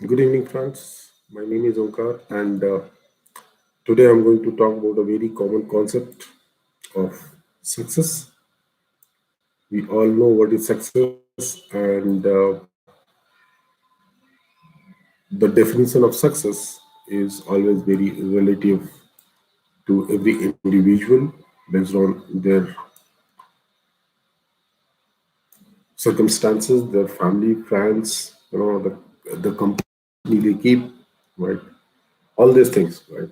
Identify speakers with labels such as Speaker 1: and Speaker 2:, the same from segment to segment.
Speaker 1: Good evening, friends. My name is Omkar, and today I'm going to talk about a very common concept of success. We all know what is success, and the definition of success is always very relative to every individual based on their circumstances, their family, friends, the company they keep, right? All these things, right?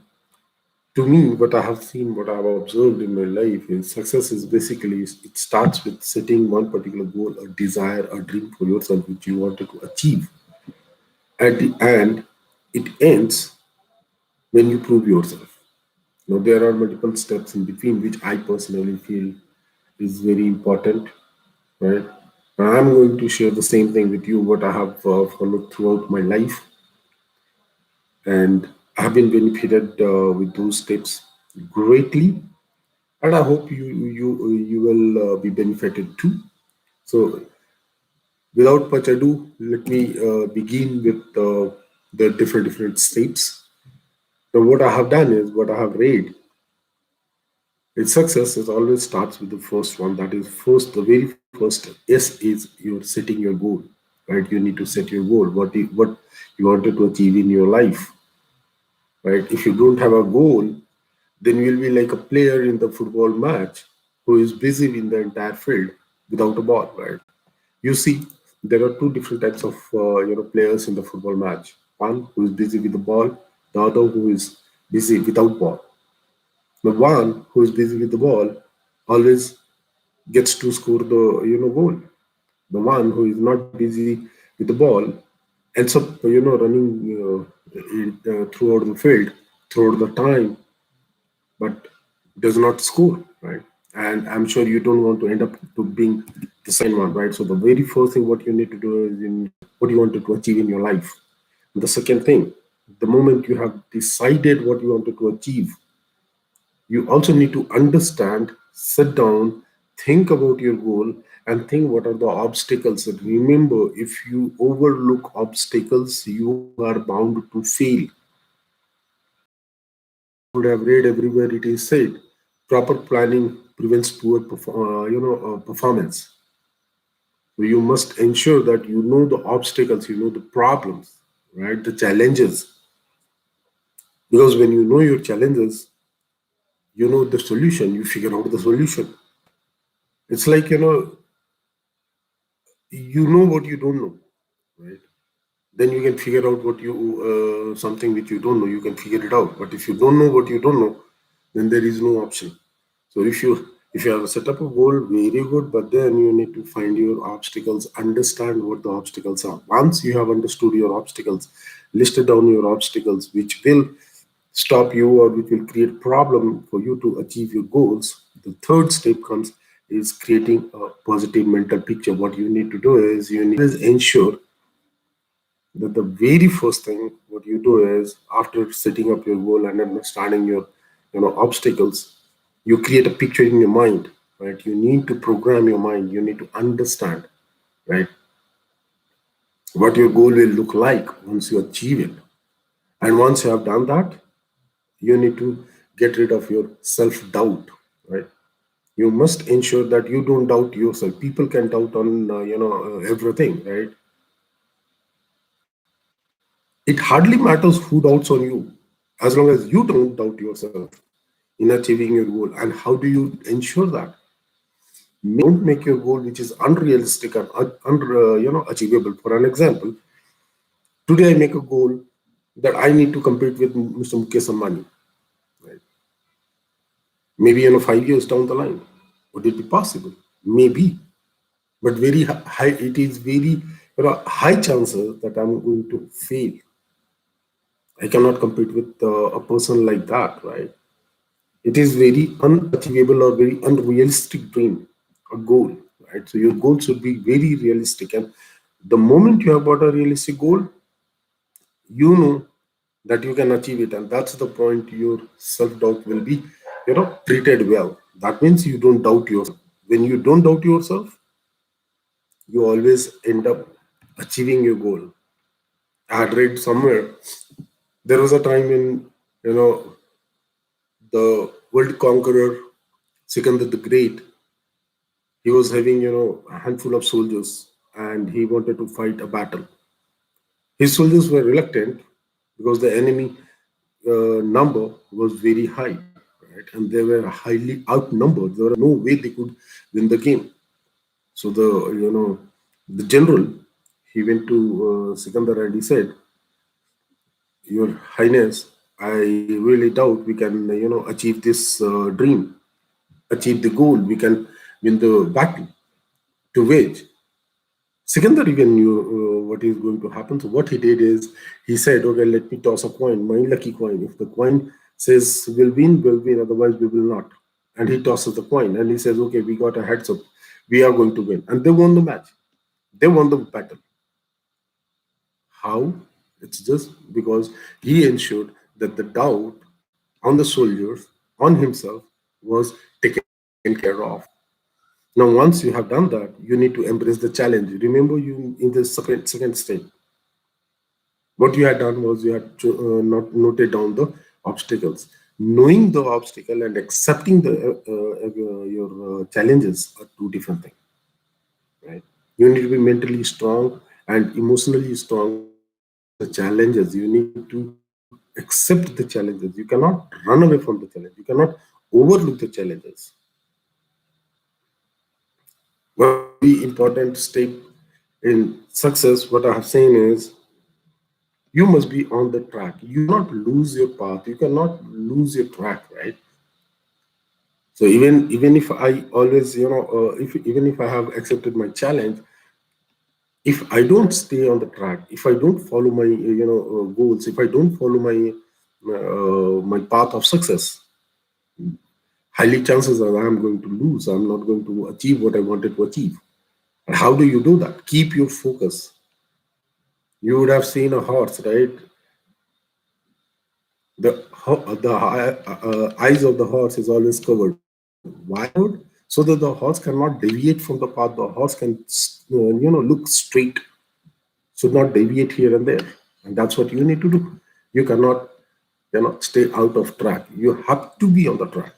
Speaker 1: To me, what I have seen, what I have observed in my life is success is basically it starts with setting one particular goal, a desire, a dream for yourself which you wanted to achieve. At the end, it ends when you prove yourself. Now there are multiple steps in between which I personally feel is very important, right? I'm going to share the same thing with you what I have followed throughout my life, and I've been benefited with those steps greatly, and I hope you will be benefited too. So, without much ado, let me begin with the different steps. So, what I have done is what I have read. Its success is always starts with the first one. That is first, the very first S is you're setting your goal, right? You need to set your goal. What you wanted to achieve in your life, right? If you don't have a goal, then you'll be like a player in the football match who is busy in the entire field without a ball, right? You see, there are two different types of players in the football match. One who is busy with the ball, the other who is busy without ball. The one who is busy with the ball always gets to score the goal. The one who is not busy with the ball ends up running throughout the field throughout the time, but does not score, right? And I'm sure you don't want to end up to being the second one, right? So the very first thing what you need to do is what you wanted to achieve in your life. And the second thing, the moment you have decided what you wanted to achieve, you also need to understand, sit down, think about your goal, and think what are the obstacles. And remember, if you overlook obstacles, you are bound to fail. Would have read everywhere it is said, proper planning prevents poor performance. So you must ensure that you know the obstacles, you know the problems, right? The challenges. Because when you know your challenges, you know the solution, you figure out the solution. It's like, you know what you don't know, right? Then you can figure out what you something which you don't know, you can figure it out. But if you don't know what you don't know, then there is no option. So if you have set up a goal, very good, but then you need to find your obstacles, understand what the obstacles are. Once you have understood your obstacles, listed down your obstacles, which will stop you or which will create problem for you to achieve your goals. The third step comes is creating a positive mental picture. What you need to do is you need to ensure that the very first thing what you do is after setting up your goal and understanding your obstacles, you create a picture in your mind, right? You need to program your mind, you need to understand, right, what your goal will look like once you achieve it. And once you have done that, you need to get rid of your self-doubt, right? You must ensure that you don't doubt yourself. People can doubt on everything, right? It hardly matters who doubts on you, as long as you don't doubt yourself in achieving your goal. And how do you ensure that? Don't make your goal which is unrealistic and achievable. For an example, today I make a goal that I need to compete with Mr. Mukesh Ambani. Right? Maybe 5 years down the line, would it be possible? Maybe, but very high. It is very high chances that I'm going to fail. I cannot compete with a person like that, right? It is very unachievable or very unrealistic dream, a goal, right? So your goal should be very realistic. And the moment you have got a realistic goal, you know that you can achieve it. And that's the point your self-doubt will be, treated well. That means you don't doubt yourself. When you don't doubt yourself, you always end up achieving your goal. I had read somewhere there was a time when you know the world conqueror Sikandar the Great, he was having a handful of soldiers and he wanted to fight a battle. His soldiers were reluctant because the enemy number was very high, right? And they were highly outnumbered. There was no way they could win the game. So the general, he went to Sikandar and he said, "Your Highness, I really doubt we can achieve this dream, achieve the goal. We can win the battle to wage." Sikandar even knew what is going to happen. So what he did is he said, "Okay, let me toss a coin, my lucky coin. If the coin says we'll win. Otherwise, we will not." And he tosses the coin and he says, "Okay, we got a heads up. We are going to win." And they won the match. They won the battle. How? It's just because he ensured that the doubt on the soldiers, on himself, was taken care of. Now, once you have done that, you need to embrace the challenge. Remember, you in the second stage, what you had done was you had not noted down the obstacles. Knowing the obstacle and accepting your challenges are two different things, right? You need to be mentally strong and emotionally strong to face the challenges. You need to accept the challenges. You cannot run away from the challenge. You cannot overlook the challenges. One very important step in success, what I have seen is you must be on the track. You cannot lose your path. You cannot lose your track, right? So even if I always, if even if I have accepted my challenge, if I don't stay on the track, if I don't follow my goals, if I don't follow my path of success, highly chances are I'm going to lose. I'm not going to achieve what I wanted to achieve. And how do you do that? Keep your focus. You would have seen a horse, right? The eyes of the horse is always covered. Why covered? So that the horse cannot deviate from the path. The horse can, look straight, should not deviate here and there. And that's what you need to do. You cannot, stay out of track. You have to be on the track.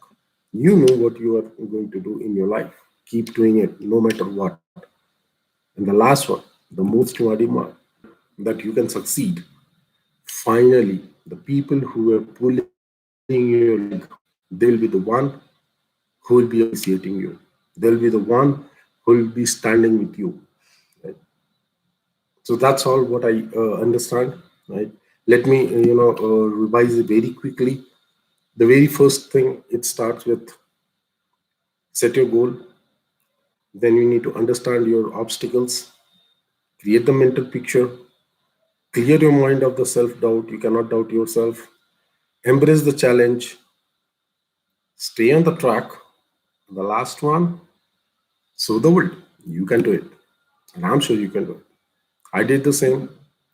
Speaker 1: You know what you are going to do in your life. Keep doing it no matter what. And the last one, the most that you can succeed. Finally, the people who are pulling your leg, they'll be the one who will be appreciating you. They'll be the one who will be standing with you. Right? So that's all what I understand. Right? Let me, revise it very quickly. The very first thing, it starts with set your goal. Then you need to understand your obstacles, create the mental picture, clear your mind of the self doubt. You cannot doubt yourself. Embrace the challenge, stay on the track. The last one, show the world you can do it. And I'm sure you can do it. I did the same.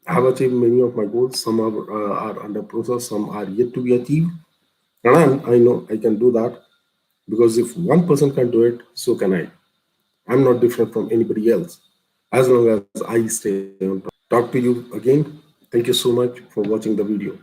Speaker 1: I have achieved many of my goals. Some are under process, some are yet to be achieved. And I know I can do that because if one person can do it, so can I. I'm not different from anybody else as long as I stay on track. Talk to you again. Thank you so much for watching the video.